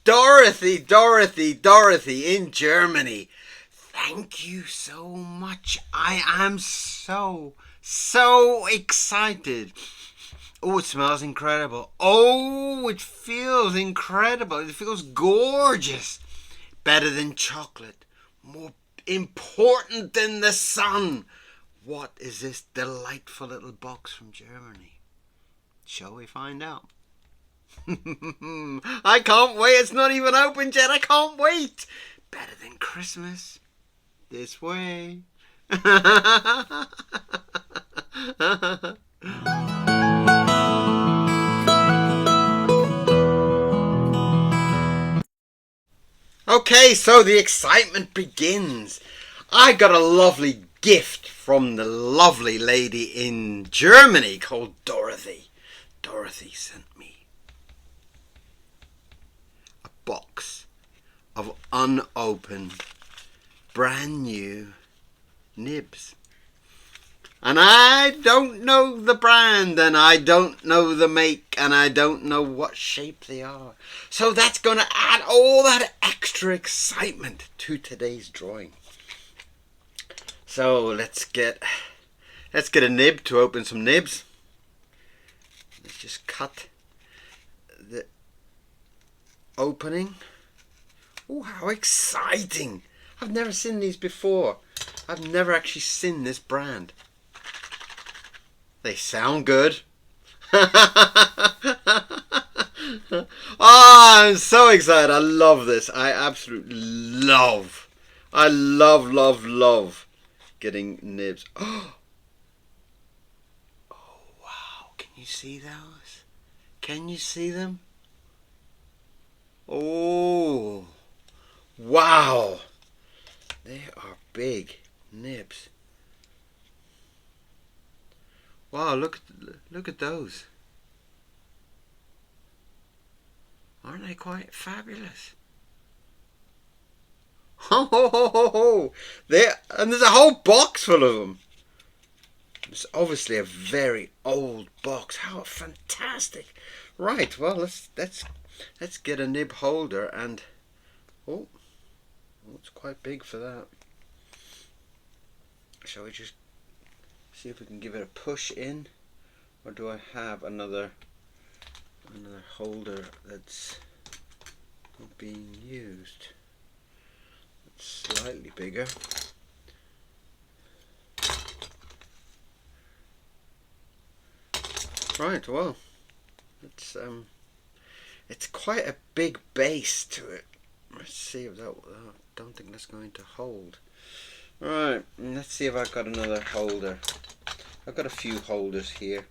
Dorothy, Dorothy, Dorothy in Germany. Thank you so much. I am so excited. Oh, it smells incredible. Oh, it feels incredible. It feels gorgeous. Better than chocolate. More important than the sun. What is this delightful little box from Germany? Shall we find out? I can't wait. It's not even open yet. I can't wait. Better than Christmas. This way. Okay, so the excitement begins. I got a lovely gift from the lovely lady in Germany called Dorothy. Dorothy sent me a box of unopened, brand new nibs. And I don't know the brand, and I don't know the make, and I don't know what shape they are. So that's going to add all that extra excitement to today's drawing. So let's get a nib to open some nibs. Let's just cut the opening. Oh, how exciting! I've never seen these before. I've never actually seen this brand. They sound good. Oh, I'm so excited. I love this. I absolutely love. I love getting nibs. Oh, wow. Can you see those? Can you see them? Oh, wow. They are big nibs. Wow, look at those. Aren't they quite fabulous? Ho ho ho ho ho! And there's a whole box full of them. It's obviously a very old box. How fantastic! Right, well let's get a nib holder and oh, it's quite big for that. Shall we just see if we can give it a push in, or do I have another holder that's not being used? It's slightly bigger. Right, well, it's quite a big base to it. Let's see if that. I don't think that's going to hold. Right, let's see if I've got another holder. I've got a few holders here.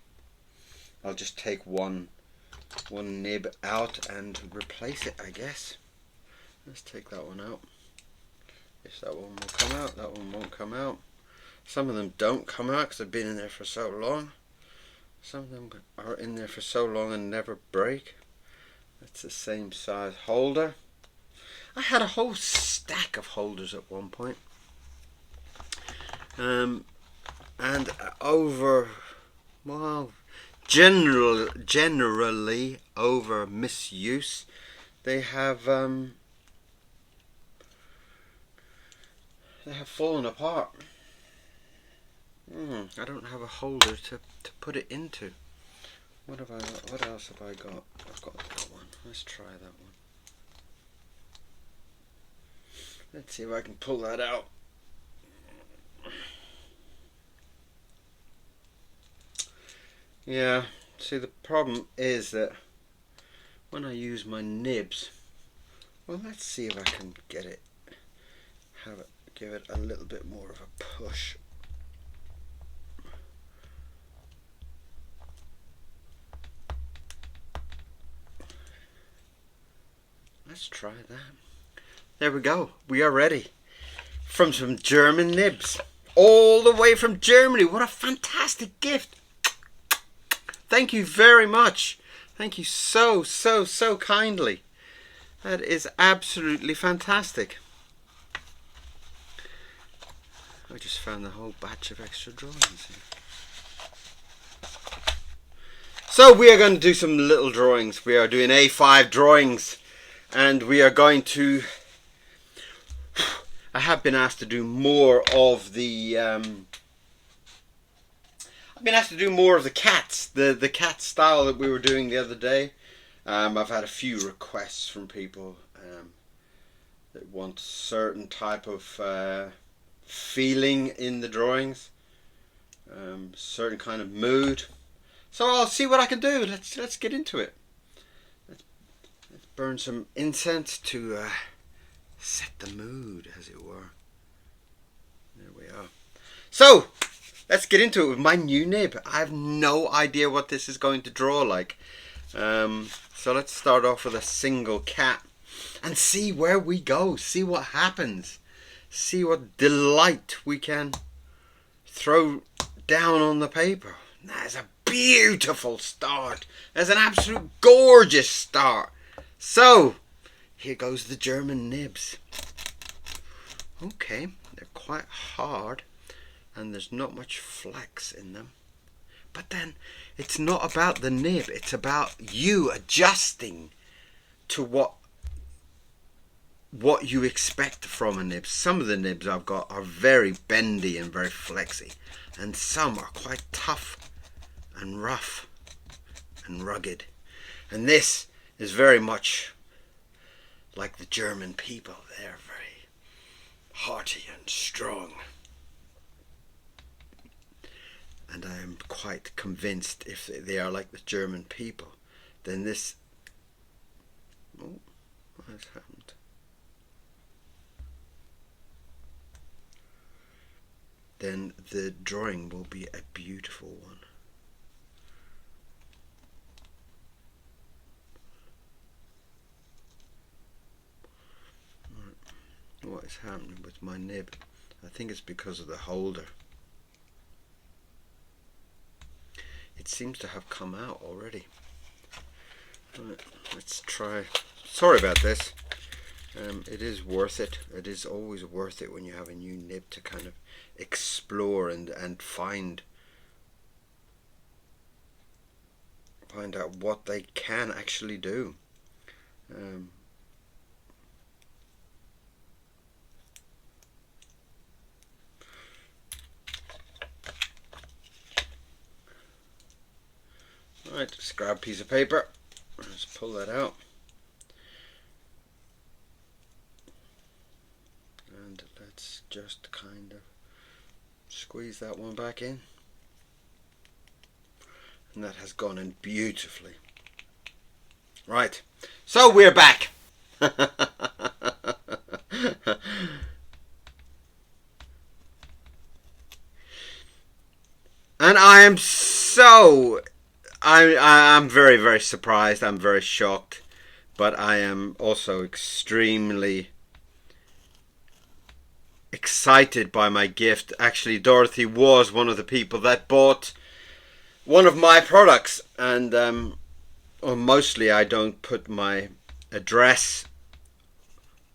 I'll just take one nib out and replace it, I guess. Let's take that one out. Yes, that one will come out. That one won't come out. Some of them don't come out because they've been in there for so long. Some of them are in there for so long and never break. That's the same size holder. I had a whole stack of holders at one point. And generally over misuse, they have fallen apart. I don't have a holder to put it into. What else have I got? I've got that one. Let's try that one. Let's see if I can pull that out. Yeah, see, the problem is that when I use my nibs, well, let's see if I can give it a little bit more of a push. Let's try that. There we go. We are ready. From some German nibs. All the way from Germany. What a fantastic gift. Thank you very much. Thank you so kindly. That is absolutely fantastic. I just found a whole batch of extra drawings here. So we are going to do some little drawings. We are doing A5 drawings. and we are going to, I have been asked to do more of the I've been asked to do more of the cats, the cat style that we were doing the other day. I've had a few requests from people that want certain type of feeling in the drawings, certain kind of mood. So I'll see what I can do. Let's get into it. Let's burn some incense to set the mood, as it were. There we are. So let's get into it with my new nib. I have no idea what this is going to draw like. So let's start off with a single cat and see where we go. See what happens. See what delight we can throw down on the paper. That's a beautiful start. That's an absolute gorgeous start. So here goes the German nibs. Okay, they're quite hard and there's not much flex in them. But then it's not about the nib, it's about you adjusting to what you expect from a nib. Some of the nibs I've got are very bendy and very flexy, and some are quite tough and rough and rugged. And this is very much like the German people. They're very hearty and strong. And I am quite convinced if they are like the German people, then this... Oh, what has happened? Then the drawing will be a beautiful one. Right. What is happening with my nib? I think it's because of the holder. It seems to have come out already. Right, let's try. Sorry about this. It is worth it. It is always worth it when you have a new nib to kind of explore and find out what they can actually do. Right, just grab a piece of paper. Let's pull that out. And let's just kind of squeeze that one back in. And that has gone in beautifully. Right, so we're back. And I am so... I'm very, very surprised. I'm very shocked. But I am also extremely excited by my gift. Actually, Dorothy was one of the people that bought one of my products. And mostly I don't put my address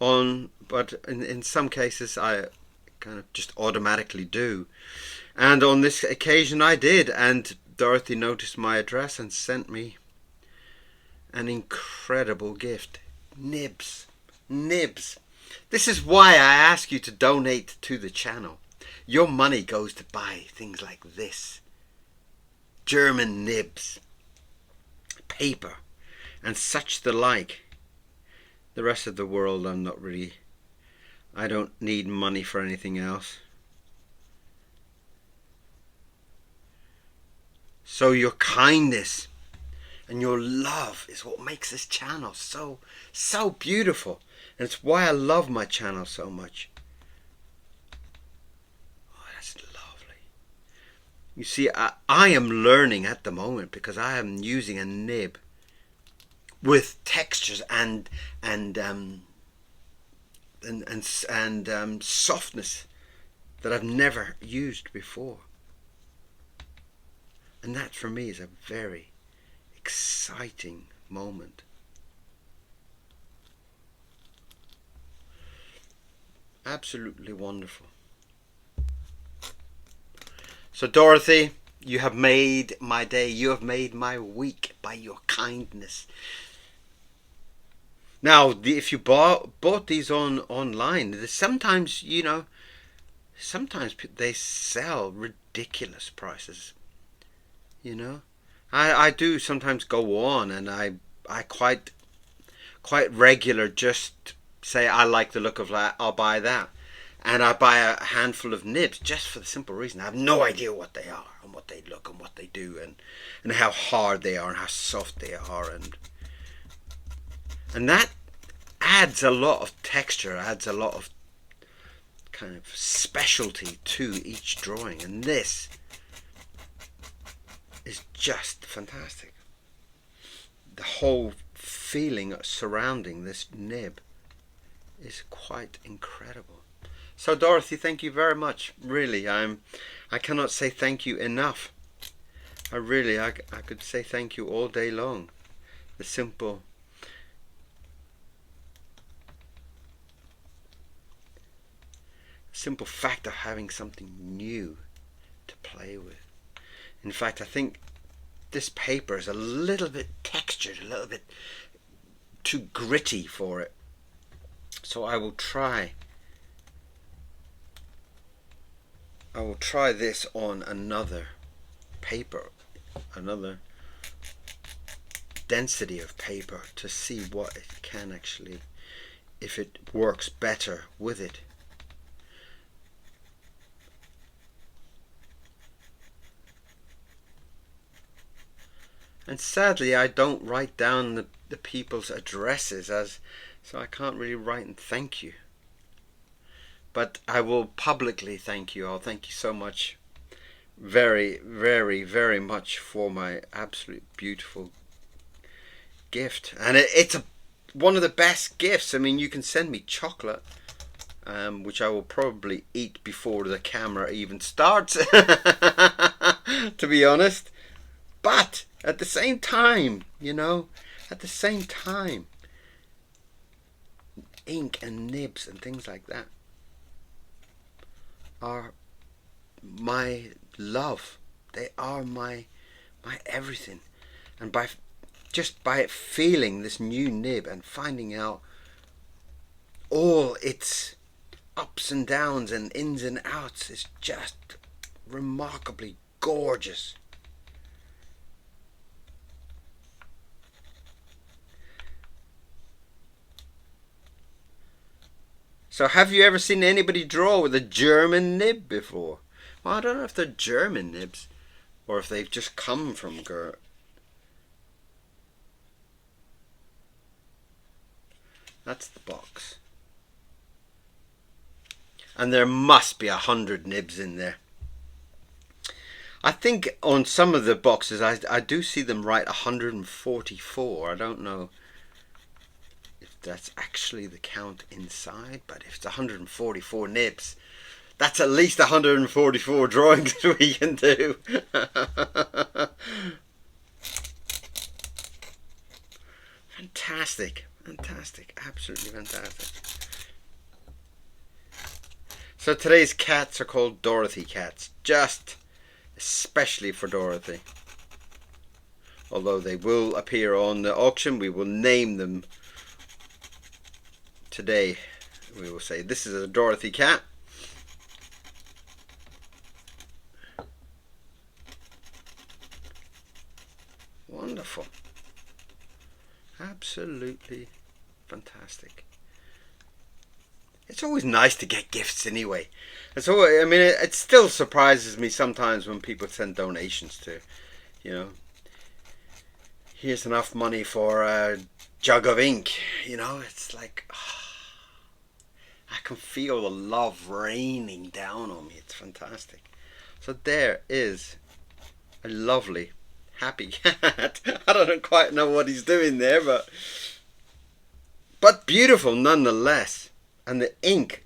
on. But in some cases I kind of just automatically do. And on this occasion I did. And Dorothy noticed my address and sent me an incredible gift. Nibs. Nibs. This is why I ask you to donate to the channel. Your money goes to buy things like this. German nibs. Paper. And such the like. The rest of the world I'm not really... I don't need money for anything else. So your kindness and your love is what makes this channel so beautiful. And it's why I love my channel so much. Oh, that's lovely. You see, I am learning at the moment because I am using a nib with textures and softness that I've never used before. And that for me is a very exciting moment. Absolutely wonderful. So Dorothy, you have made my day. You have made my week by your kindness. Now, if you bought these online, sometimes sometimes they sell ridiculous prices. You know, I do sometimes go on, and I quite regular just say I like the look of that, I'll buy that. And I buy a handful of nibs just for the simple reason I have no idea what they are and what they look and what they do, and how hard they are and how soft they are, and that adds a lot of texture, adds a lot of kind of specialty to each drawing, and this is just fantastic. The whole feeling surrounding this nib is quite incredible. So Dorothy, thank you very much. Really, I cannot say thank you enough. I could say thank you all day long. The simple fact of having something new to play with. In fact, I think this paper is a little bit textured, a little bit too gritty for it. So I will try this on another paper, another density of paper, to see what it can actually, if it works better with it. And sadly, I don't write down the people's addresses, so I can't really write and thank you. But I will publicly thank you all. Thank you so much, very, very, very much, for my absolute beautiful gift. And it's one of the best gifts. I mean, you can send me chocolate, which I will probably eat before the camera even starts, to be honest. But at the same time, ink and nibs and things like that are my love. They are my everything. And by feeling this new nib and finding out all its ups and downs and ins and outs is just remarkably gorgeous. So have you ever seen anybody draw with a German nib before? Well, I don't know if they're German nibs or if they've just come from That's the box. And there must be 100 nibs in there. I think on some of the boxes I do see them write 144. I don't know if that's actually the count inside, but if it's 144 nibs, that's at least 144 drawings we can do. Fantastic, fantastic, absolutely fantastic. So today's cats are called Dorothy cats, just especially for Dorothy. Although they will appear on the auction, we will name them today. We will say this is a Dorothy cat. Wonderful. Absolutely fantastic. It's always nice to get gifts anyway. I mean, it still surprises me sometimes when people send donations to, here's enough money for a jug of ink. It's like, I can feel the love raining down on me. It's fantastic. So there is a lovely, happy cat. I don't quite know what he's doing there, but beautiful nonetheless. And the ink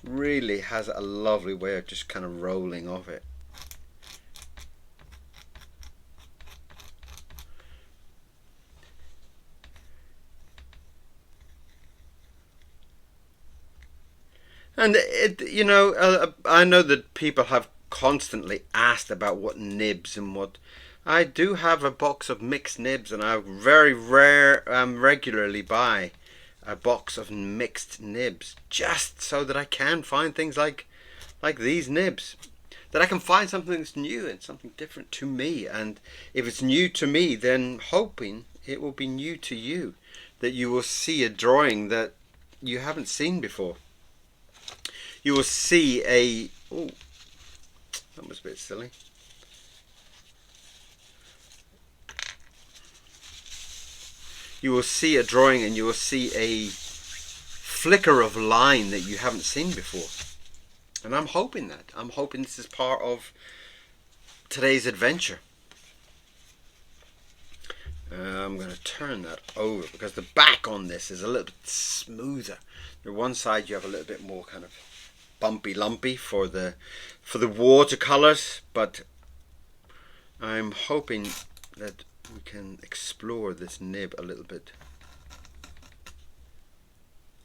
really has a lovely way of just kind of rolling off it. And I know that people have constantly asked about what nibs and what. I do have a box of mixed nibs, and I very regularly buy a box of mixed nibs, just so that I can find things like these nibs, that I can find something that's new and something different to me. And if it's new to me, then hoping it will be new to you, that you will see a drawing that you haven't seen before. You will see a... Oh, that was a bit silly. You will see a drawing and you will see a flicker of line that you haven't seen before. And I'm hoping that. I'm hoping this is part of today's adventure. I'm going to turn that over because the back on this is a little bit smoother. The one side you have a little bit more kind of bumpy lumpy for the watercolors, but I'm hoping that we can explore this nib a little bit.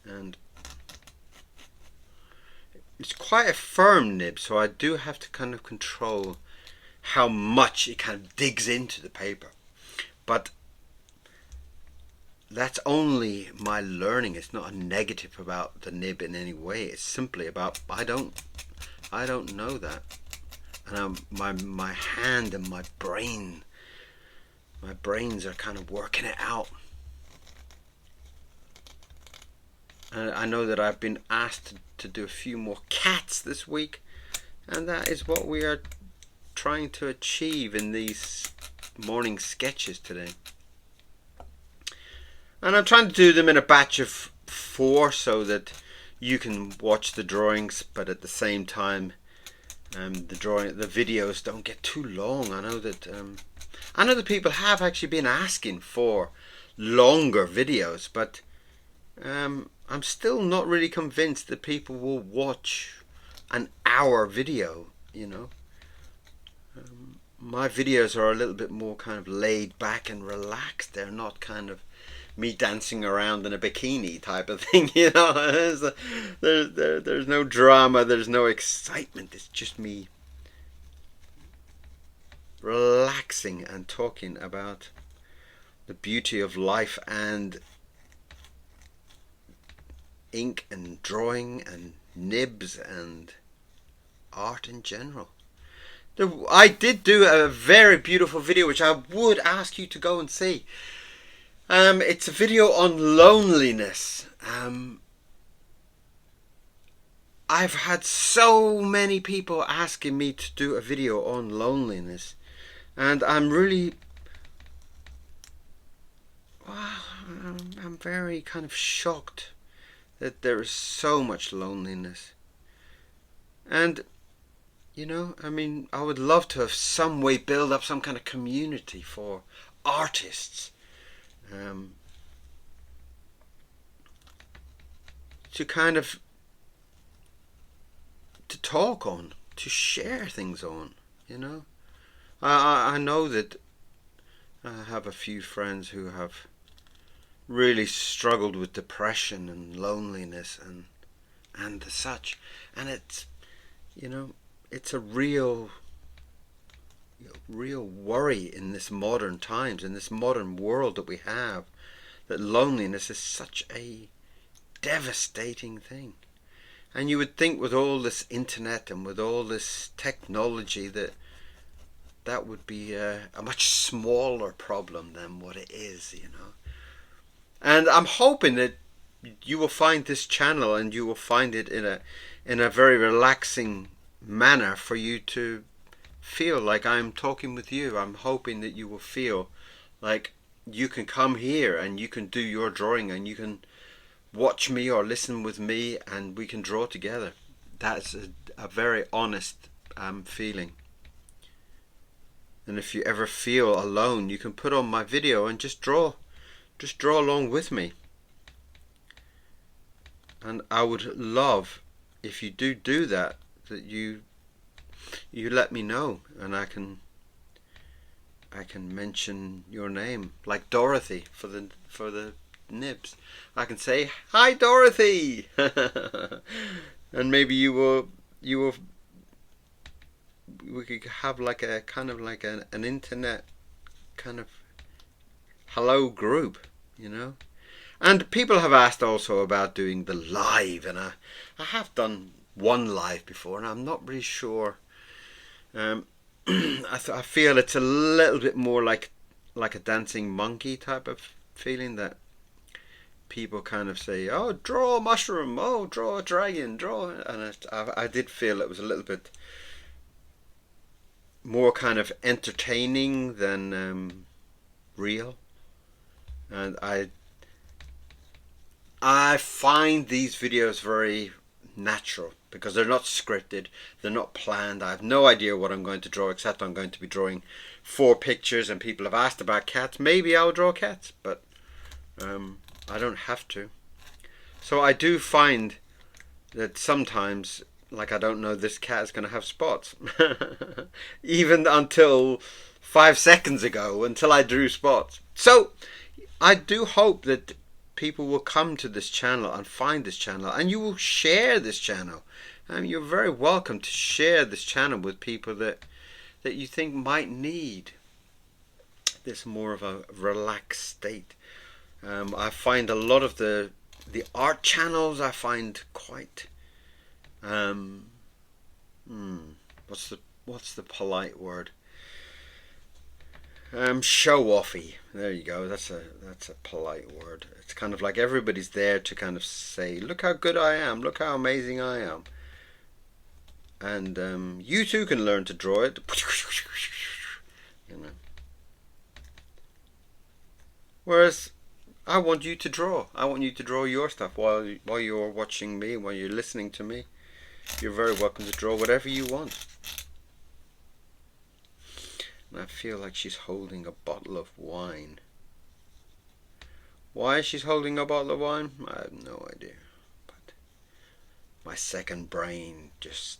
And it's quite a firm nib, so I do have to kind of control how much it kind of digs into the paper. But that's only my learning. It's not a negative about the nib in any way. It's simply about I don't know that, and my hand and my brains are kind of working it out. And I know that I've been asked to do a few more cats this week, and that is what we are trying to achieve in these morning sketches today. And I'm trying to do them in a batch of 4 so that you can watch the drawings, but at the same time the videos don't get too long. I know that people have actually been asking for longer videos, but I'm still not really convinced that people will watch an hour video, you know. My videos are a little bit more kind of laid back and relaxed. They're not kind of me dancing around in a bikini type of thing, you know. There's no drama, there's no excitement. It's just me relaxing and talking about the beauty of life and ink and drawing and nibs and art in general. I did do a very beautiful video which I would ask you to go and see. It's a video on loneliness. I've had so many people asking me to do a video on loneliness, and I'm very kind of shocked that there is so much loneliness. And you know, I mean, I would love to have some way build up some kind of community for artists, to kind of to talk on, to share things on, you know. I know that I have a few friends who have really struggled with depression and loneliness and the such, and it's, you know, it's a real worry in this modern times, in this modern world that we have, that loneliness is such a devastating thing. And you would think with all this internet and with all this technology that would be a much smaller problem than what it is, you know. And I'm hoping that you will find this channel and you will find it in a very relaxing manner for you to feel like I'm talking with you. I'm hoping that you will feel like you can come here and you can do your drawing and you can watch me or listen with me and we can draw together. That's a very honest feeling. And if you ever feel alone, you can put on my video and just draw along with me. And I would love if you do that you let me know, and I can mention your name, like Dorothy for the nibs. I can say, "Hi Dorothy," and maybe you will we could have like a kind of like an internet kind of hello group, you know. And people have asked also about doing the live, and I have done one live before, and I'm not really sure. I feel it's a little bit more like a dancing monkey type of feeling, that people kind of say, "Oh, draw a mushroom. Oh, draw a dragon. Draw," and I did feel it was a little bit more kind of entertaining than real, and I find these videos very natural because they're not scripted, they're not planned. I have no idea what I'm going to draw, except I'm going to be drawing 4 pictures, and people have asked about cats. Maybe I'll draw cats, but I don't have to. So I do find that sometimes, like, I don't know this cat is going to have spots. Even until 5 seconds ago, until I drew spots. So I do hope that people will come to this channel and find this channel, and you will share this channel. You're very welcome to share this channel with people that you think might need this more of a relaxed state. I find a lot of the art channels I find quite what's the polite word? Show offy. There you go. That's a polite word. It's kind of like everybody's there to kind of say, "Look how good I am. Look how amazing I am." And you too can learn to draw it. You know. Whereas I want you to draw. I want you to draw your stuff while you're watching me, while you're listening to me. You're very welcome to draw whatever you want. And I feel like she's holding a bottle of wine. Why she's holding a bottle of wine, I have no idea. But my second brain just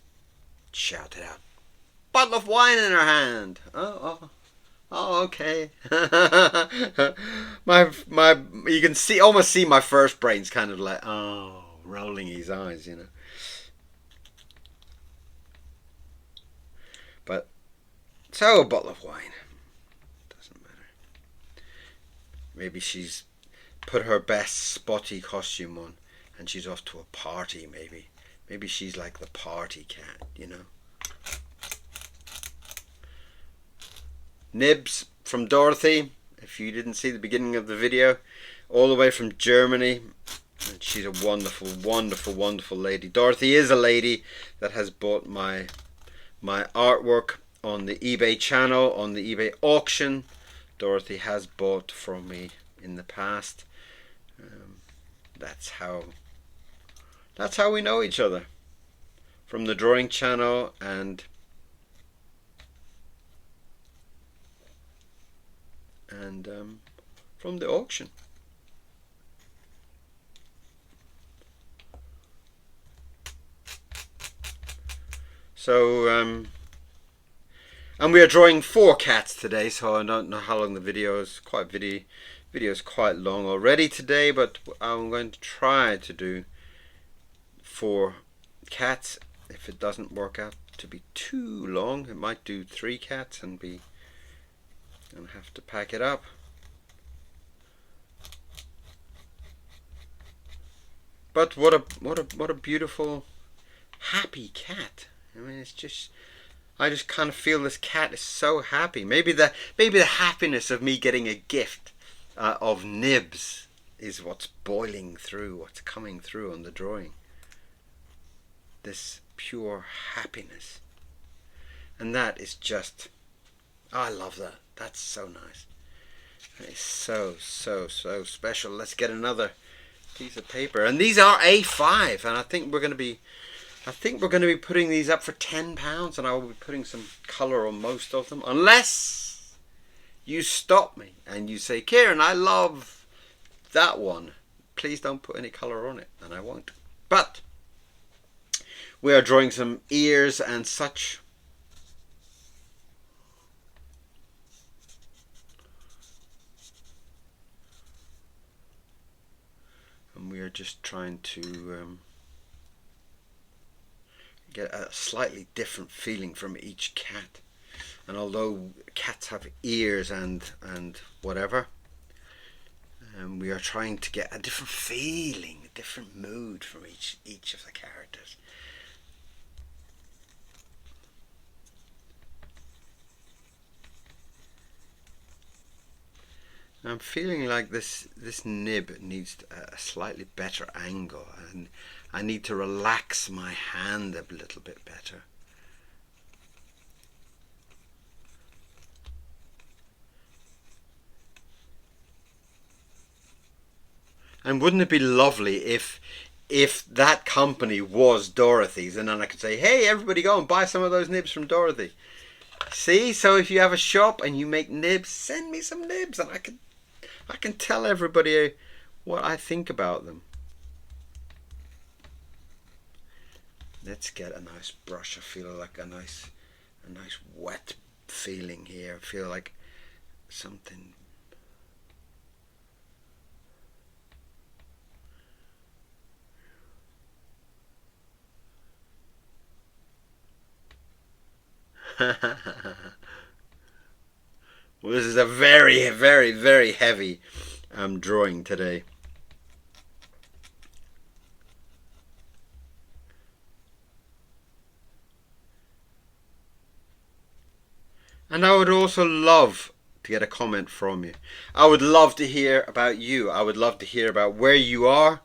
shouted out, "Bottle of wine in her hand!" Oh, okay. You can almost see my first brain's kind of like, rolling his eyes, you know. But so a bottle of wine, doesn't matter. Maybe she's put her best spotty costume on and she's off to a party. Maybe she's like the party cat, you know. Nibs from Dorothy, if you didn't see the beginning of the video, all the way from Germany. And she's a wonderful, wonderful, wonderful lady. Dorothy is a lady that has bought my artwork on the eBay channel, on the eBay auction. Dorothy has bought from me in the past. That's how we know each other, from the drawing channel and from the auction. So and we are drawing 4 cats today, so I don't know how long the video is. Video is quite long already today, but I'm going to try to do 4 cats. If it doesn't work out to be too long, it might do 3 cats and have to pack it up. But what a beautiful, happy cat. I mean, it's just, I just kind of feel this cat is so happy. Maybe the happiness of me getting a gift of Nibs is what's boiling through, what's coming through on the drawing. This pure happiness. And that is just, I love that. That's so nice. That is so, so, so special. Let's get another piece of paper. And these are A5, and I think we're going to be putting these up for £10, and I will be putting some colour on most of them, unless you stop me and you say, "Kieron, I love that one. Please don't put any colour on it," and I won't. But we are drawing some ears and such. And we are just trying to get a slightly different feeling from each cat. And although cats have ears and whatever, And we are trying to get a different feeling, a different mood from each of the characters. I'm feeling like this nib needs a slightly better angle, and I need to relax my hand a little bit better. And wouldn't it be lovely if that company was Dorothy's, and then I could say, hey, everybody go and buy some of those nibs from Dorothy. See, so if you have a shop and you make nibs, send me some nibs, and I can tell everybody what I think about them. Let's get a nice brush. I feel like a nice wet feeling here. I feel like something. Well, this is a very, very, very heavy drawing today. And I would also love to get a comment from you. I would love to hear about you. I would love to hear about where you are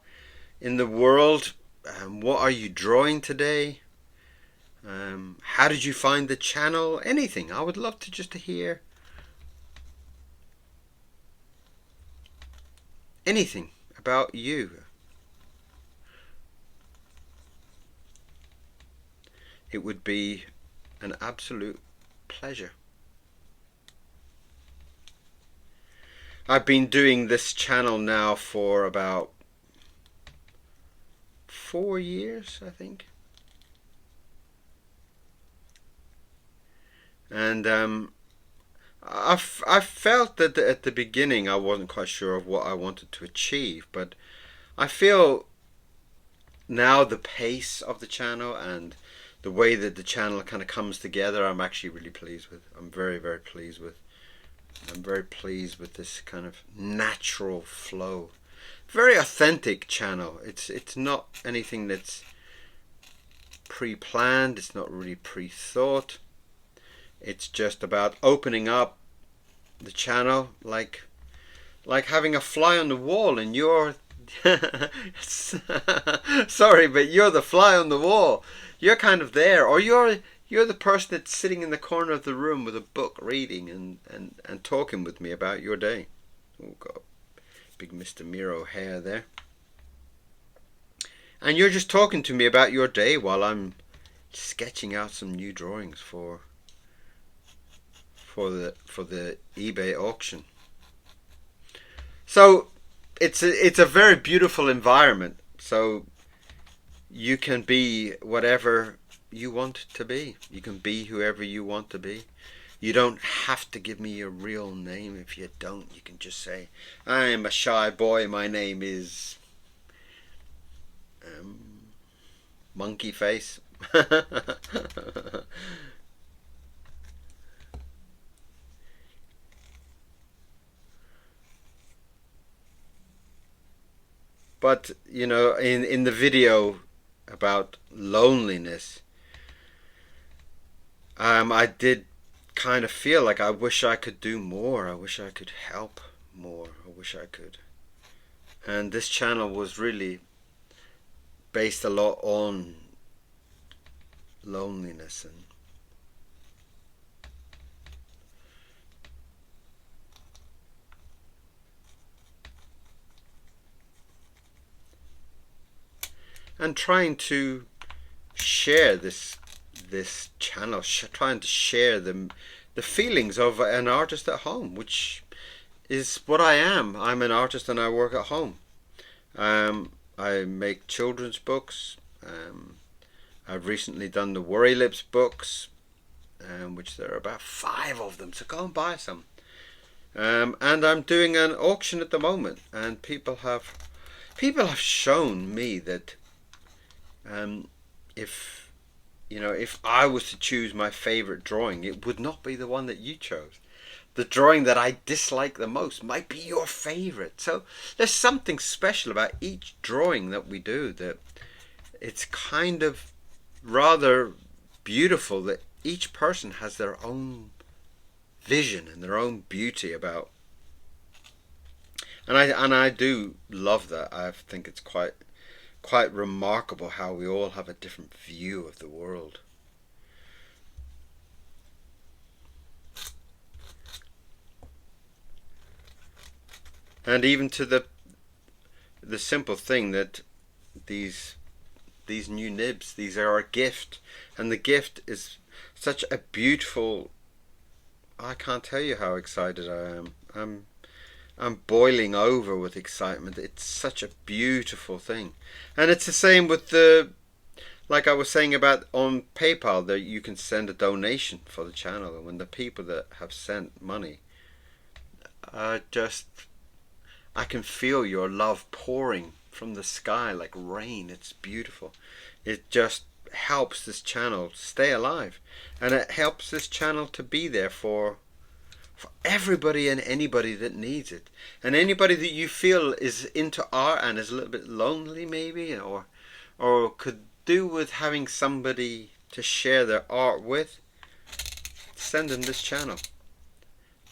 in the world. What are you drawing today? How did you find the channel? Anything. I would love to just hear anything about you. It would be an absolute pleasure. I've been doing this channel now for about 4 years, I think. And I felt that at the beginning I wasn't quite sure of what I wanted to achieve, but I feel now the pace of the channel and the way that the channel kind of comes together, I'm actually really pleased with. I'm very, very pleased with. I'm very pleased with this kind of natural flow. Very authentic channel. It's not anything that's pre-planned. It's not really pre-thought. It's just about opening up the channel like having a fly on the wall, and you're sorry, but you're the fly on the wall. You're kind of there, or you're the person that's sitting in the corner of the room with a book reading and talking with me about your day. Oh God, big Mr. Miro hair there. And you're just talking to me about your day while I'm sketching out some new drawings for the eBay auction. So it's a very beautiful environment. So you can be whatever you want to be. You can be whoever you want to be. You don't have to give me your real name. If you don't, you can just say, I'm a shy boy, my name is Monkey Face. But you know, in the video about loneliness, I did kind of feel like I wish I could do more. I wish I could help more. I wish I could. And this channel was really based a lot on loneliness and trying to share this channel, trying to share the feelings of an artist at home, which is what I am. I'm an artist and I work at home. I make children's books. I've recently done the Worry Lips books, which there are about 5 of them, so go and buy some. And I'm doing an auction at the moment, and people have shown me that if I was to choose my favorite drawing, it would not be the one that you chose. the drawing that I dislike the most might be your favorite. So there's something special about each drawing that we do, that it's kind of rather beautiful that each person has their own vision and their own beauty about. And I do love that. I think it's quite remarkable how we all have a different view of the world. And even to the simple thing that these new nibs, these are a gift, and the gift is such a beautiful. I can't tell you how excited I am. I'm boiling over with excitement. It's such a beautiful thing, and it's the same with like I was saying about on PayPal, that you can send a donation for the channel, and when the people that have sent money, just I can feel your love pouring from the sky like rain. It's beautiful. It just helps this channel stay alive, and it helps this channel to be there for everybody and anybody that needs it, and anybody that you feel is into art and is a little bit lonely maybe, or could do with having somebody to share their art with. Send them this channel.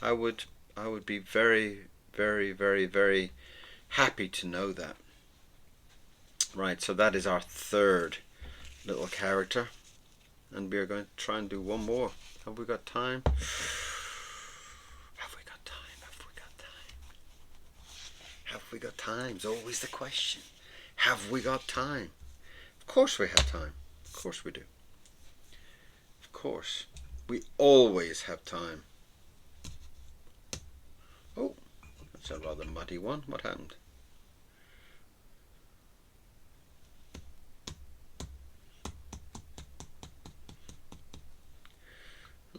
I would be very, very, very, very happy to know that. Right, so that is our third little character, and we are going to try and do one more. Have we got time? Have we got time? Have we got time? Have we got time is always the question. Have we got time? Of course we have time. Of course we do. Of course. We always have time. Oh, that's a rather muddy one. What happened?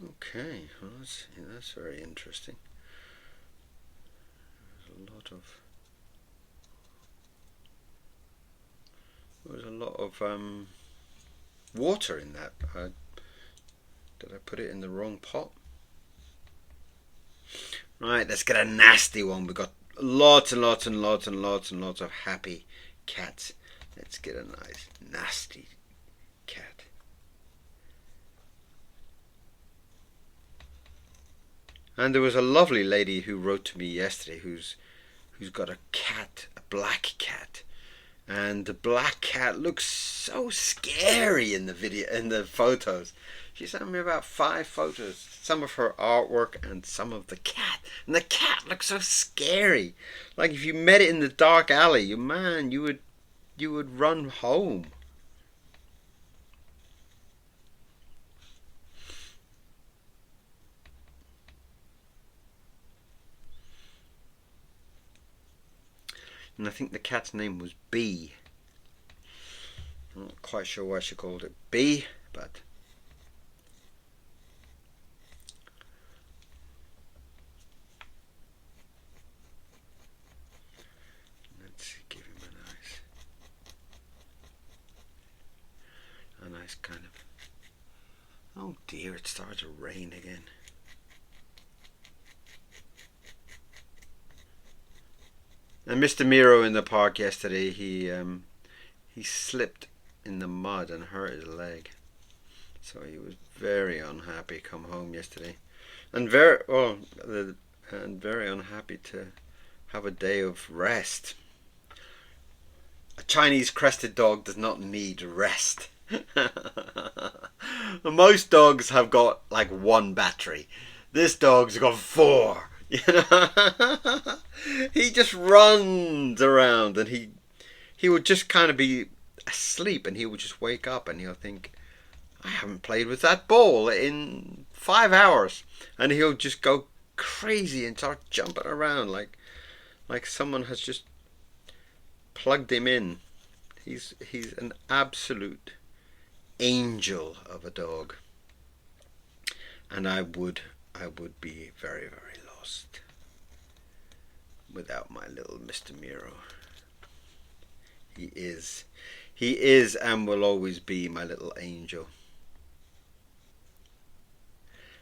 Okay, well, that's very interesting. There's a lot of water in that. Did I put it in the wrong pot? Right, let's get a nasty one. We've got lots and lots and lots and lots and lots of happy cats. Let's get a nice nasty cat. And there was a lovely lady who wrote to me yesterday who's got a cat, a black cat. And the black cat looks so scary in the video, in the photos. She sent me about 5 photos, some of her artwork and some of the cat. And the cat looks so scary. Like if you met it in the dark alley, you would run home. And I think the cat's name was B. I'm not quite sure why she called it B, but let's give him a nice kind of. Oh dear, it started to rain again. And Mr. Miro in the park yesterday, he slipped in the mud and hurt his leg, so he was very unhappy. Come home yesterday, and very unhappy to have a day of rest. A Chinese crested dog does not need rest. Most dogs have got like 1 battery. This dog's got 4. You know, he just runs around, and he would just kind of be asleep, and he would just wake up, and he'll think, I haven't played with that ball in 5 hours, and he'll just go crazy and start jumping around like someone has just plugged him in. He's an absolute angel of a dog, and I would be very, very lost without my little Mr. Miro. He is and will always be my little angel.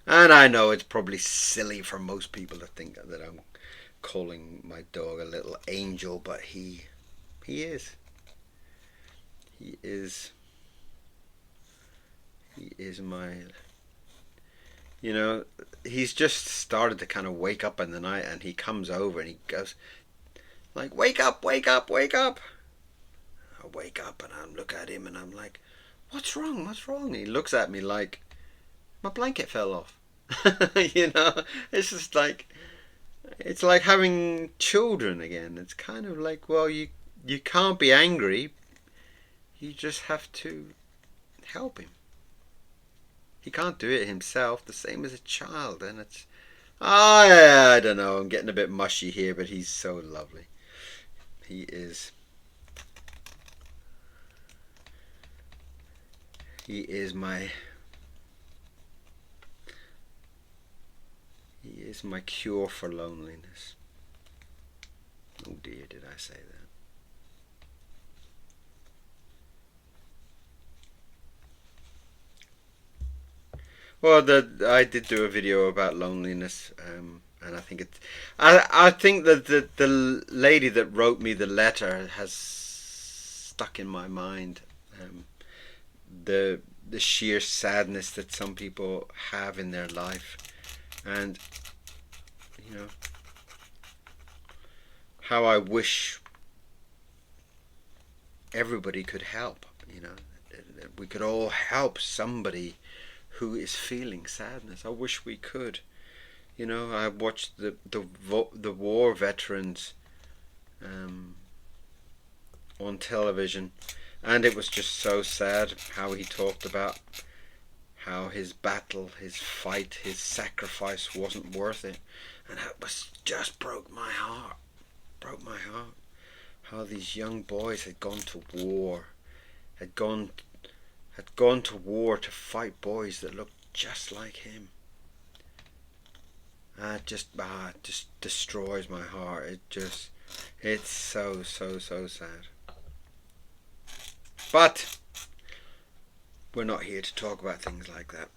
And I know it's probably silly for most people to think that I'm calling my dog a little angel, but he is. He is. He is my. You know, he's just started to kind of wake up in the night, and he comes over and he goes like, "Wake up, wake up, wake up!" I wake up and I look at him and I'm like, "What's wrong? What's wrong?" He looks at me like my blanket fell off. You know, it's just like it's like having children again. It's kind of like, well, you can't be angry. You just have to help him. He can't do it himself, the same as a child, and it's I don't know. I'm getting a bit mushy here, but he's so lovely. He is. He is my. He is my cure for loneliness. Oh dear, did I say that? Well, I did do a video about loneliness, and I think I think that the lady that wrote me the letter has stuck in my mind. The sheer sadness that some people have in their life, and you know how I wish everybody could help. You know, that we could all help somebody who is feeling sadness. I wish we could. You know, I watched the war veterans on television, and it was just so sad how he talked about how his battle, his fight, his sacrifice wasn't worth it, and that was just broke my heart. Broke my heart. How these young boys had gone to war, had gone to war to fight boys that looked just like him. It just destroys my heart. It's so sad. But we're not here to talk about things like that.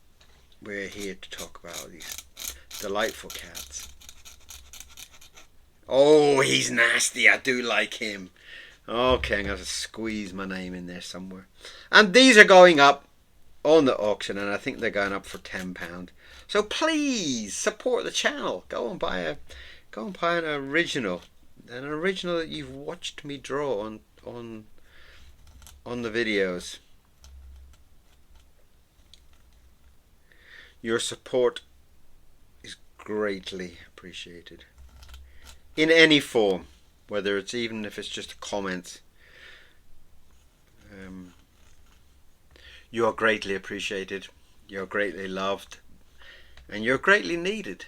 We're here to talk about these delightful cats. Oh, he's nasty. I do like him. Okay, I'm going to squeeze my name in there somewhere. And these are going up on the auction, and I think they're going up for £10. So please support the channel. Go and buy an original that you've watched me draw on the videos. Your support is greatly appreciated in any form, whether it's even if it's just a comment. You are greatly appreciated, you're greatly loved, and you're greatly needed.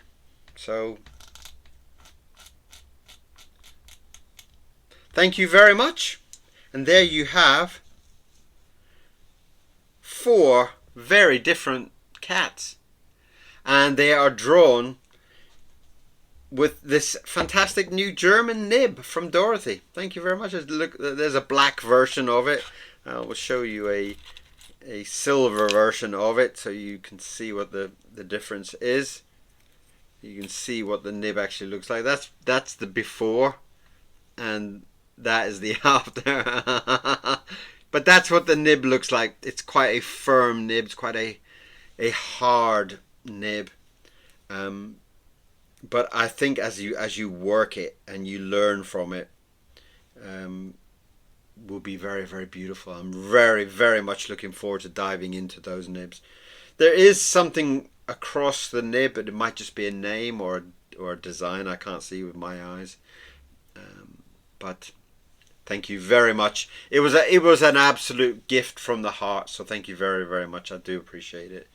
So thank you very much. And there you have 4 very different cats, and they are drawn with this fantastic new German nib from Dorothy. Thank you very much. Look, there's a black version of it. I will show you a silver version of it so you can see what the difference is. You can see what the nib actually looks like. That's the before, and that is the after. But that's what the nib looks like. It's quite a firm nib. It's quite a hard nib. But I think as you work it and you learn from it, will be very, very beautiful. I'm very, very much looking forward to diving into those nibs. There is something across the nib, but it might just be a name or a design I can't see with my eyes. But thank you very much. It was an absolute gift from the heart. So thank you very, very much. I do appreciate it.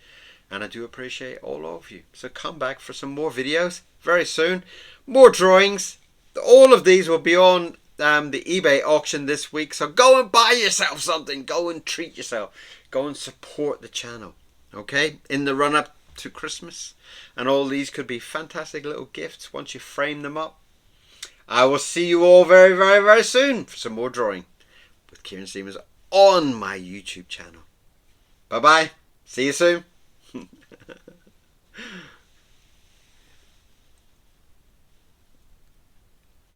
And I do appreciate all of you. So come back for some more videos very soon. More drawings. All of these will be on the eBay auction this week. So go and buy yourself something. Go and treat yourself. Go and support the channel. Okay? In the run up to Christmas. And all these could be fantastic little gifts once you frame them up. I will see you all very, very, very soon for some more drawing with KIERON Seamons on my YouTube channel. Bye bye. See you soon.